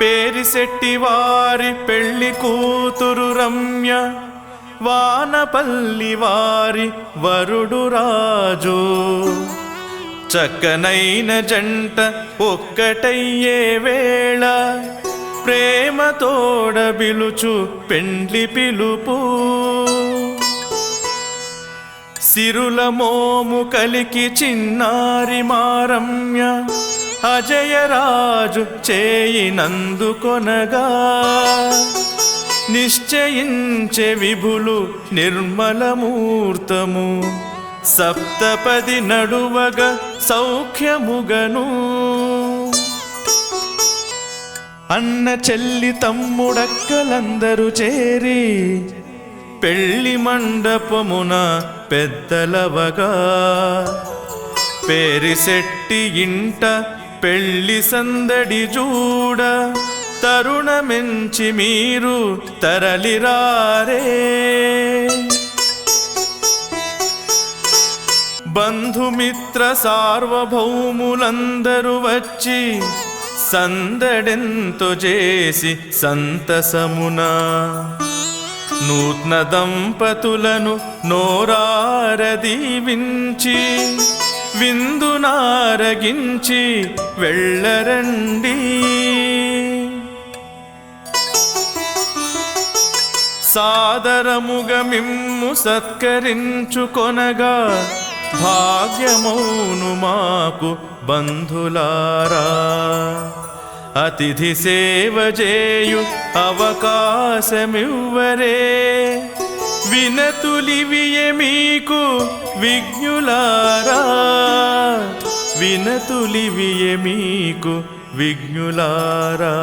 పేరిశెట్టి వారి పెళ్లి కూతురు రమ్య, వానపల్లి వారి వరుడు రాజు. చక్కనైన జంట ఒక్కటయ్యే వేళ, ప్రేమతోడ బిలుచు పెండ్లి పిలుపు. సిరుల మోము కలికి చిన్నారి మారమ్య, అజయరాజు చేయినందుకొనగా, నిశ్చయించే విభులు నిర్మలమూర్తము. సప్తపది నడువగ సౌఖ్యముగను. అన్న చెల్లి తమ్ముడక్కలందరూ చేరి, పెళ్లి మండపమున పెద్దలవగా, పేరిశెట్టి ఇంట పెళ్లి సందడి చూడ, తరుణమెంచి మీరు తరలిరారే. బంధుమిత్ర సార్వభౌములందరూ వచ్చి, సందడెంతో చేసి సంతసమున, నూత్న దంపతులను నోరారదీవించి, విందునారగించి వెళ్ళరండి. సాదరముగ మిమ్ము సత్కరించుకొనగా, భాగ్యమౌను మాకు బంధులారా. అతిథి సేవ చేయు అవకాశమివ్వరే, వినతులివియే మీకు విజ్ఞులారా. వినతులివియే మీకు విజ్ఞులారా.